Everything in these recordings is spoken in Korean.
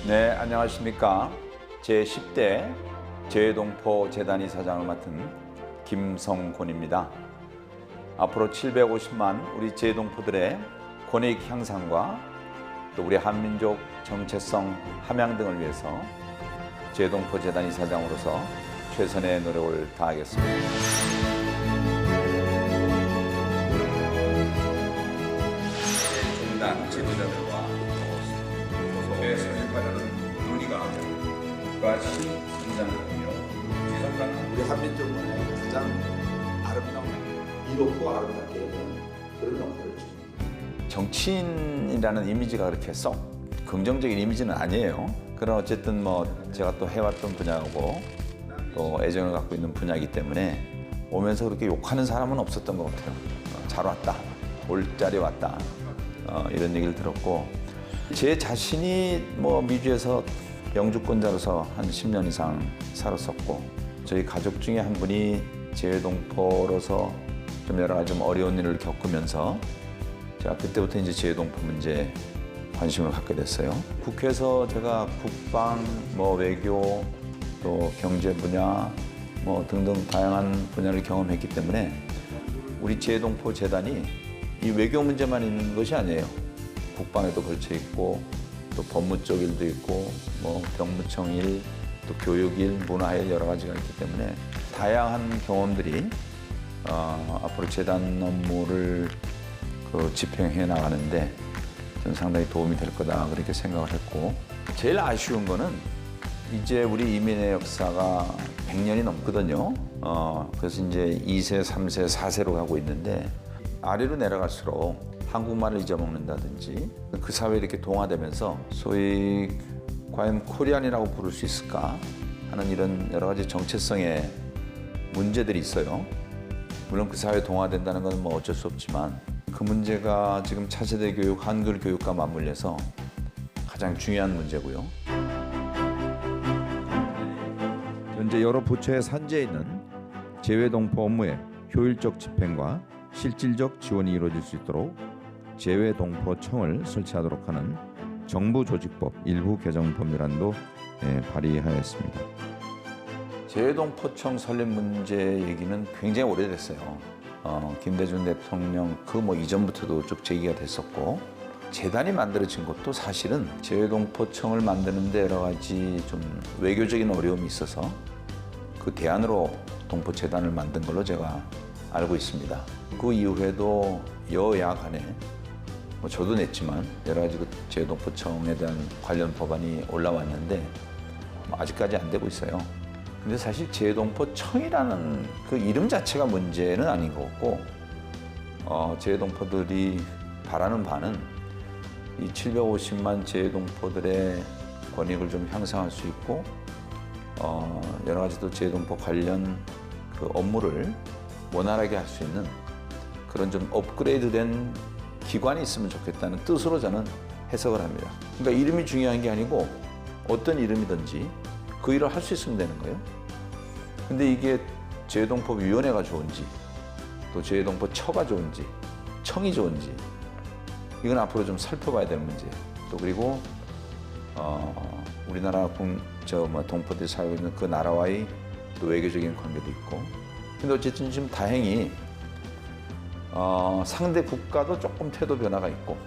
네, 안녕하십니까. 제10대 재외동포 재단 이사장을 맡은 김성곤입니다. 앞으로 750만 우리 재외동포들의 권익 향상과 또 우리 한민족 정체성 함양 등을 위해서 재외동포 재단 이사장으로서 최선의 노력을 다하겠습니다. 중단 지도자들과 소속의 설립하려는 논의가 또다시 성장하며 지속가는 우리 한민족 문화의 가장 아름다운 이롭고 아름답게 되는 그런 역할을 해줍니다. 정치인이라는 이미지가 그렇게 썩 긍정적인 이미지는 아니에요. 그러나 어쨌든 제가 또 해왔던 분야고 또 애정을 갖고 있는 분야이기 때문에 오면서 그렇게 욕하는 사람은 없었던 것 같아요. 잘 왔다, 올 자리 왔다, 이런 얘기를 들었고, 제 자신이 미주에서 영주권자로서 한 10년 이상 살았었고, 저희 가족 중에 한 분이 재외동포로서 좀 여러 가지 좀 어려운 일을 겪으면서 제가 그때부터 이제 재외동포 문제에 관심을 갖게 됐어요. 국회에서 제가 국방, 외교, 또 경제 분야, 등등 다양한 분야를 경험했기 때문에 우리 재외동포 재단이 이 외교 문제만 있는 것이 아니에요. 국방에도 걸쳐 있고, 또 법무 쪽 일도 있고, 병무청 일, 또 교육 일, 문화 일 여러 가지가 있기 때문에 다양한 경험들이 앞으로 재단 업무를 집행해 나가는데 저는 상당히 도움이 될 거다 그렇게 생각을 했고, 제일 아쉬운 거는 이제 우리 이민의 역사가 100년이 넘거든요. 그래서 이제 2세, 3세, 4세로 가고 있는데 아래로 내려갈수록 한국말을 잊어먹는다든지 그 사회에 이렇게 동화되면서 소위 과연 코리안이라고 부를 수 있을까 하는 이런 여러 가지 정체성의 문제들이 있어요. 물론 그 사회에 동화된다는 건 어쩔 수 없지만 그 문제가 지금 차세대 교육, 한글 교육과 맞물려서 가장 중요한 문제고요. 현재 여러 부처에 산재해 있는 재외동포 업무의 효율적 집행과 실질적 지원이 이루어질 수 있도록 재외동포청을 설치하도록 하는 정부조직법 일부 개정 법률안도 발의하였습니다. 재외동포청 설립 문제 얘기는 굉장히 오래됐어요. 김대중 대통령 이전부터도 쭉 제기가 됐었고, 재단이 만들어진 것도 사실은 재외동포청을 만드는데 여러 가지 좀 외교적인 어려움이 있어서 그 대안으로 동포재단을 만든 걸로 제가 알고 있습니다. 그 이후에도 여야 간에 저도 냈지만 여러 가지 그 재외동포청에 대한 관련 법안이 올라왔는데 아직까지 안 되고 있어요. 근데 사실 재외동포청이라는 그 이름 자체가 문제는 아닌 것 같고, 재외동포들이 바라는 바는 이 750만 재외동포들의 권익을 좀 향상할 수 있고, 여러 가지 또 재외동포 관련 그 업무를 원활하게 할 수 있는 그런 좀 업그레이드된 기관이 있으면 좋겠다는 뜻으로 저는 해석을 합니다. 그러니까 이름이 중요한 게 아니고 어떤 이름이든지 그 일을 할 수 있으면 되는 거예요. 근데 이게 재외동포위원회가 좋은지, 또 재외동포처가 좋은지, 청이 좋은지, 이건 앞으로 좀 살펴봐야 될 문제예요. 또 그리고 우리나라 동포들이 살고 있는 그 나라와의 또 외교적인 관계도 있고. 근데 어쨌든 지금 다행히 상대 국가도 조금 태도 변화가 있고,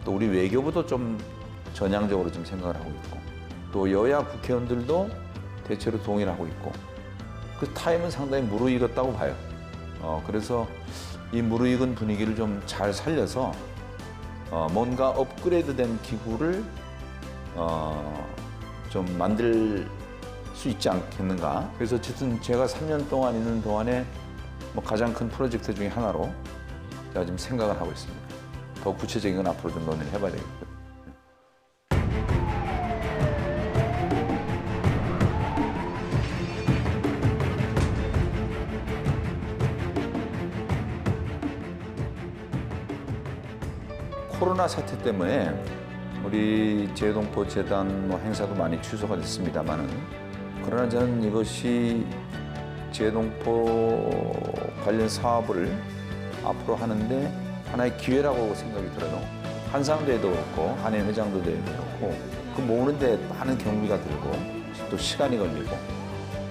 또 우리 외교부도 좀 전향적으로 좀 생각을 하고 있고, 또 여야 국회의원들도 대체로 동의를 하고 있고, 그 타임은 상당히 무르익었다고 봐요. 그래서 이 무르익은 분위기를 좀 잘 살려서 뭔가 업그레이드된 기구를 좀 만들 수 있지 않겠는가. 그래서 어쨌든 제가 3년 동안 있는 동안에 가장 큰 프로젝트 중에 하나로 제가 지금 생각을 하고 있습니다. 더 구체적인 건 앞으로 좀 논의를 해봐야 되겠고요. 코로나 사태 때문에 우리 재외동포 재단 행사도 많이 취소가 됐습니다만은, 그러나 저는 이것이 재외동포 관련 사업을 앞으로 하는데 하나의 기회라고 생각이 들어요. 한상대도 그렇고 한인 회장도 그렇고 그 모으는데 많은 경비가 들고 또 시간이 걸리고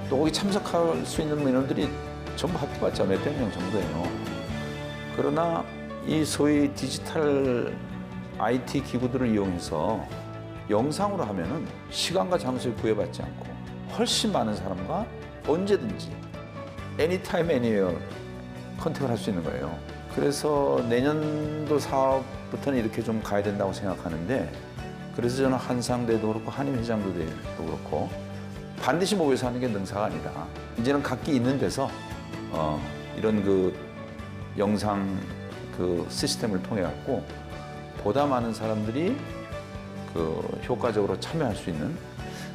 또 거기 참석할 수 있는 민원들이 전부 합해봤자 몇백 명 정도예요. 그러나 이 소위 디지털 IT 기구들을 이용해서 영상으로 하면은 시간과 장소에 구애받지 않고 훨씬 많은 사람과 언제든지 anytime, anywhere 컨택을 할 수 있는 거예요. 그래서 내년도 사업부터는 이렇게 좀 가야 된다고 생각하는데 그래서 저는 한상대도 그렇고 한인회장도 그렇고 반드시 모여서 하는 게 능사가 아니다. 이제는 각기 있는 데서 이런 그 영상 그 시스템을 통해 갖고 보다 많은 사람들이 그 효과적으로 참여할 수 있는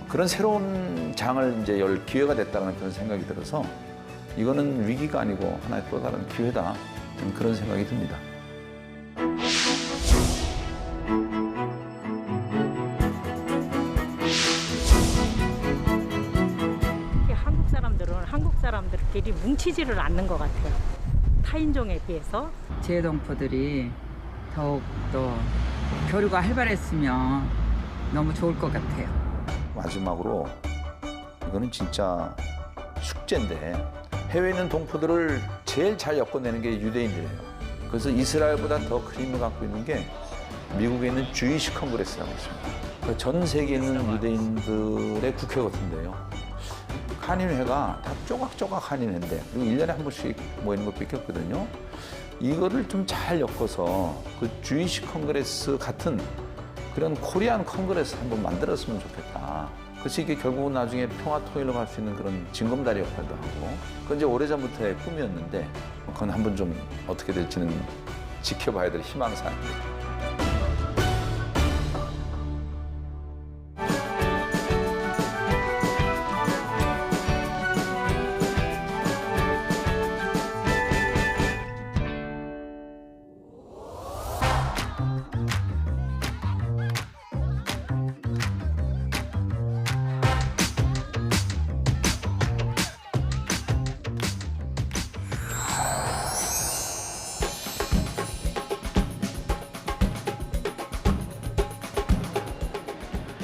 그런 새로운 장을 이제 열 기회가 됐다는 그런 생각이 들어서 이거는 위기가 아니고 하나의 또 다른 기회다. 저는 그런 생각이 듭니다. 한국 사람들은 한국 사람들끼리 뭉치지를 않는 것 같아요. 타인종에 비해서. 재외동포들이 더욱더 교류가 활발했으면 너무 좋을 것 같아요. 마지막으로 이거는 진짜 숙제인데 해외에 있는 동포들을 제일 잘 엮어내는 게 유대인들이에요. 그래서 이스라엘보다 더 큰 힘을 갖고 있는 게 미국에 있는 주이시 컨그레스라고 있습니다. 전 세계에 있는 유대인들의 국회 같은데요. 한인회가 다 조각조각 한인회인데 그리고 1년에 한 번씩 모이는 거 뺏겼거든요. 이거를 좀 잘 엮어서 그 주이시 컨그레스 같은 그런 코리안 컨그레스 한번 만들었으면 좋겠다. 그래서 이게 결국은 나중에 평화 통일로 갈 수 있는 그런 징검다리 역할도 하고 그건 이제 오래전부터의 꿈이었는데 그건 한번 좀 어떻게 될지는 지켜봐야 될 희망사항입니다.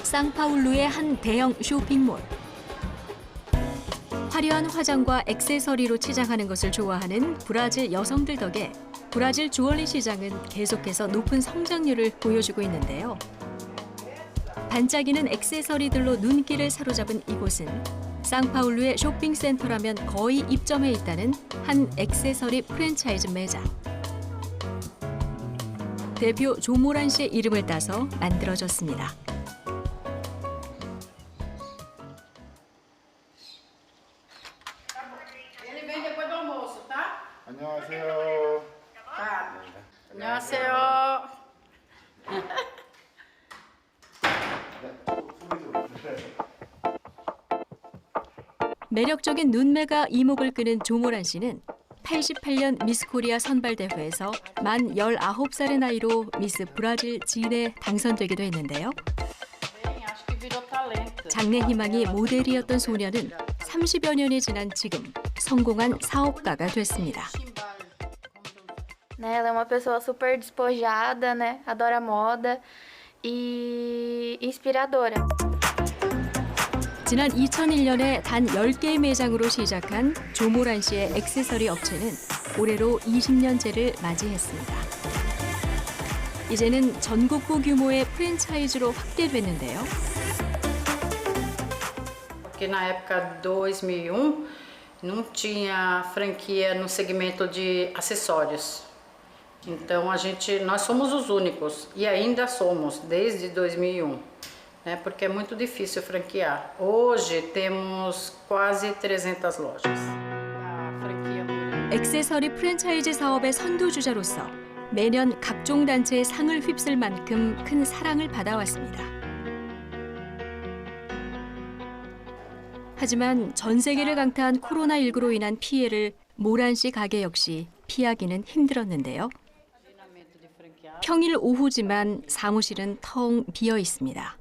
상파울루의 한 대형 쇼핑몰. 화려한 화장과 액세서리로 치장하는 것을 좋아하는 브라질 여성들 덕에 브라질 주얼리 시장은 계속해서 높은 성장률을 보여주고 있는데요. 반짝이는 액세서리들로 눈길을 사로잡은 이곳은 상파울루의 쇼핑센터라면 거의 입점해 있다는 한 액세서리 프랜차이즈 매장. 대표 조모란 씨의 이름을 따서 만들어졌습니다. 안녕하세요. 안녕하세요. 매력적인 눈매가 이목을 끄는 조모란 씨는 88년 미스 코리아 선발대회에서 만 19살의 나이로 미스 브라질 진에 당선되기도 했는데요. 장래 희망이 모델이었던 소녀는 30여 년이 지난 지금 성공한 사업가가 됐습니다. Né, ela é uma pessoa super despojada, né? Adora moda e inspiradora. 지난 2001년에 단 10개의 매장으로 시작한 조모란 씨의 액세서리 업체는 올해로 20년째를 맞이했습니다. 이제는 전국구 규모의 프랜차이즈로 확대됐는데요. Porque na época 2001 não tinha franquia no segmento de acessórios. Então nós somos os únicos e ainda somos desde 2001, né? Porque é muito difícil franquear. Hoje temos quase 300 lojas. A franquia 액세서리 프랜차이즈 사업의 선두주자로서 매년 각종 단체의 상을 휩쓸 만큼 큰 사랑을 받아왔습니다. 하지만 전 세계를 강타한 코로나19로 인한 피해를 모란 씨 가게 역시 피하기는 힘들었는데요. 평일 오후지만 사무실은 텅 비어 있습니다.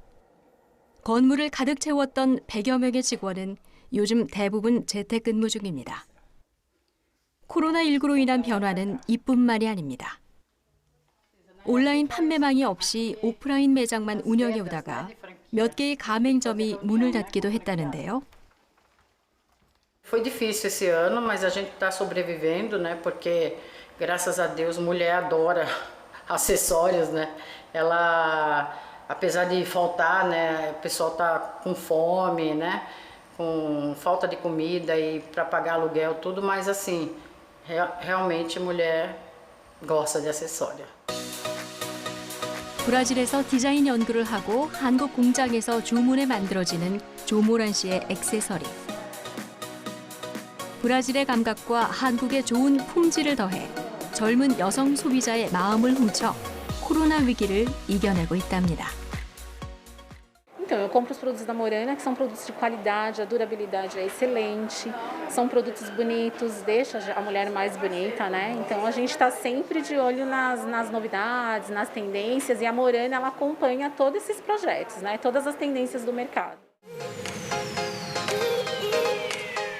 건물을 가득 채웠던 100여 명의 직원은 요즘 대부분 재택근무 중입니다. 코로나19로 인한 변화는 이뿐만이 아닙니다. 온라인 판매망이 없이 오프라인 매장만 운영해 오다가 몇 개의 가맹점이 문을 닫기도 했다는데요. Foi difícil esse ano, mas a gente está sobrevivendo, né? Porque, graças a Deus, mulher adora acessórios, né? Ela, apesar de faltar, né? O pessoal tá com fome, né? Com falta de comida e para pagar aluguel, tudo, mas assim, realmente mulher gosta de acessório. 브라질에서 디자인 연구를 하고 한국 공장에서 주문에 만들어지는 조모란 씨의 액세서리. 브라질의 감각과 한국의 좋은 품질을 더해 젊은 여성 소비자의 마음을 훔쳐 코로나 위기를 이겨내고 있답니다. Então, eu compro os produtos da Morana, que são produtos de qualidade, a durabilidade é excelente, são produtos bonitos, deixa a mulher mais bonita, né? Então, a gente está sempre de olho nas novidades, nas tendências, e a Morana, ela acompanha todos esses projetos, né? Todas as tendências do mercado.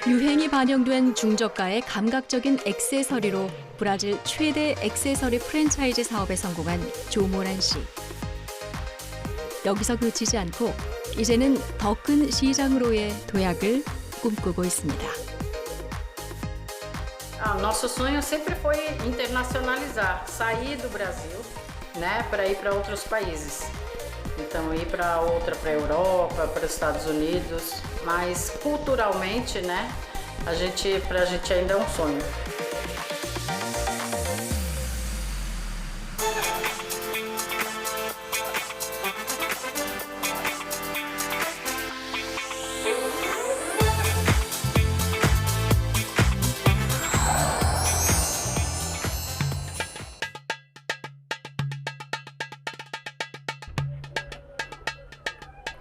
유행이 반영된 중저가의 감각적인 액세서리로 브라질 최대 액세서리 프랜차이즈 사업에 성공한 조모란 씨. 여기서 그치지 않고 이제는 더 큰 시장으로의 도약을 꿈꾸고 있습니다. Nosso sonho sempre foi internacionalizar, sair do Brasil, né, para ir para outros países. Então, ir para a Europa, para os Estados Unidos, mas culturalmente, né, pra gente ainda é um sonho.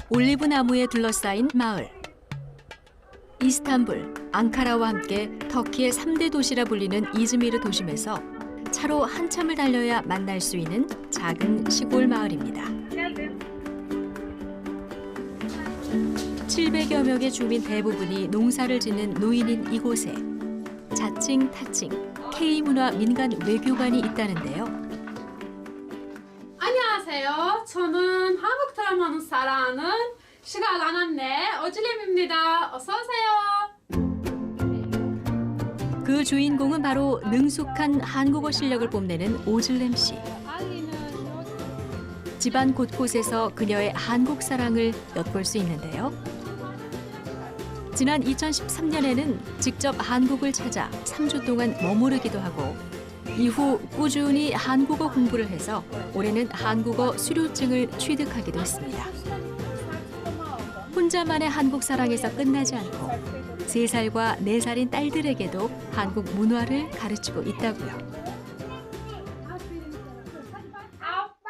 올리브 나무에 둘러싸인 마을. 이스탄불, 앙카라와 함께 터키의 3대 도시라 불리는 이즈미르 도심에서 차로 한참을 달려야 만날 수 있는 작은 시골 마을입니다. 700여 명의 주민 대부분이 농사를 짓는 노인인 이곳에 자칭 타칭 K문화 민간 외교관이 있다는데요. 안녕하세요. 저는 한국 드라마는 사랑하는 시간 안내 어질렘입니다. 어서 오세요. 그 주인공은 바로 능숙한 한국어 실력을 뽐내는 오즐렘 씨. 집안 곳곳에서 그녀의 한국 사랑을 엿볼 수 있는데요. 지난 2013년에는 직접 한국을 찾아 3주 동안 머무르기도 하고 이후 꾸준히 한국어 공부를 해서 올해는 한국어 수료증을 취득하기도 했습니다. 혼자만의 한국 사랑에서 끝나지 않고 3살과 4살인 딸들에게도 한국 문화를 가르치고 있다고요. 아빠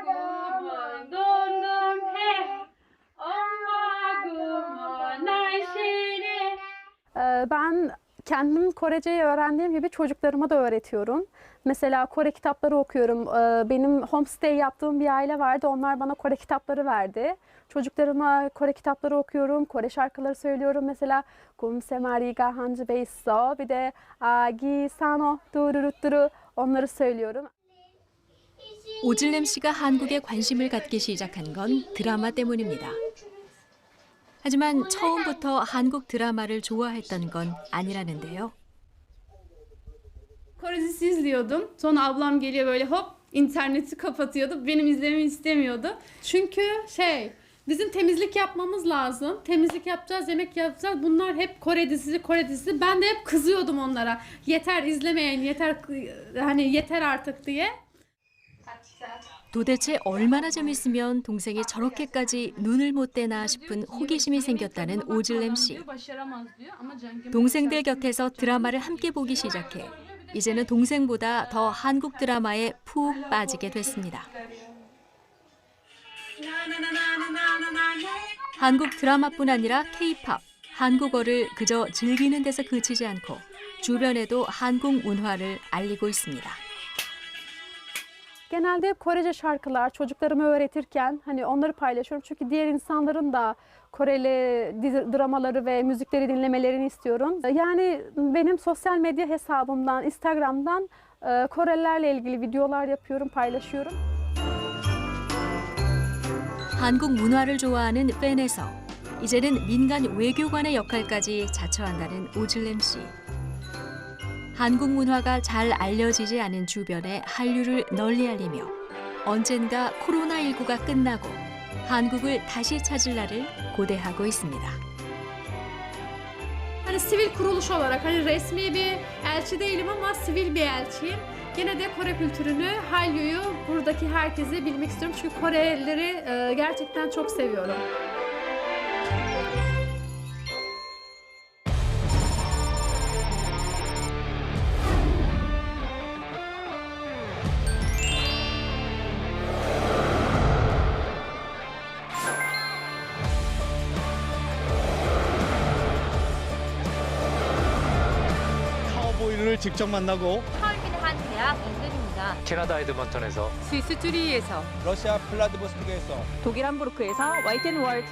구멍 동동해 엄마 구멍 날씬해. Ben kendim Korece'yi öğrendiğim gibi çocuklarıma da öğretiyorum. Mesela Kore kitapları okuyorum. Benim homestay yaptığım bir aile vardı. Onlar bana Kore kitapları verdi. Çocuklarıma Kore kitapları okuyorum. Kore şarkıları söylüyorum. Mesela Kumse Mariga Hanji Beiso. Bir de Agi Sano Dururuturu onları söylüyorum. 오즐렘 씨가 한국에 관심을 갖기 시작한 건 드라마 때문입니다. 하지만 처음부터 한국 드라마를 좋아했던 건 아니라는데요. Kore dizisi izliyordum. Sonra ablam geliyor böyle hop interneti kapatıyordu. Benim izlememi istemiyordu. Çünkü bizim temizlik yapmamız lazım. Temizlik yapacağız, yemek yapacağız. Bunlar hep Kore dizisi, Kore dizisi. Ben de hep kızıyordum onlara. Yeter izlemeyin, yeter artık diye. 도대체 얼마나 재밌으면 동생이 저렇게까지 눈을 못 떼나 싶은 호기심이 생겼다는 오즐렘 씨. 동생들 곁에서 드라마를 함께 보기 시작해 이제는 동생보다 더 한국 드라마에 푹 빠지게 됐습니다. 한국 드라마뿐 아니라 K-팝, 한국어를 그저 즐기는 데서 그치지 않고 주변에도 한국 문화를 알리고 있습니다. Genelde hep Korece şarkılar çocuklarıma öğretirken hani onları paylaşıyorum. Çünkü diğer insanların da Koreli dramaları ve müzikleri dinlemelerini istiyorum. Yani benim sosyal medya hesabımdan, Instagram'dan Korelilerle ilgili videolar yapıyorum, paylaşıyorum. 한국 문화를 좋아하는 팬에서 이제는 민간 외교관의 역할까지 자처한다는 오즐렘 씨. 한국 문화가 잘 알려지지 않은 주변에 한류를 널리 알리며 언젠가 코로나19가 끝나고 한국을 다시 찾을 날을 고대하고 있습니다. Hani sivil kuruluş olarak hani resmi bir elçi değilim ama sivil bir elçiyim. Gene de Kore kültürünü, Hallyu buradaki herkese bilmek istiyorum. Çünkü Korelileri gerçekten çok seviyorum. 카우보이를 직접 만나고 서울민의 한 대학 인근입니다. 캐나다 에드먼턴에서 스위스 쭈리히에서 러시아 플라디보스토크에서 독일 함부르크에서 와이텐월드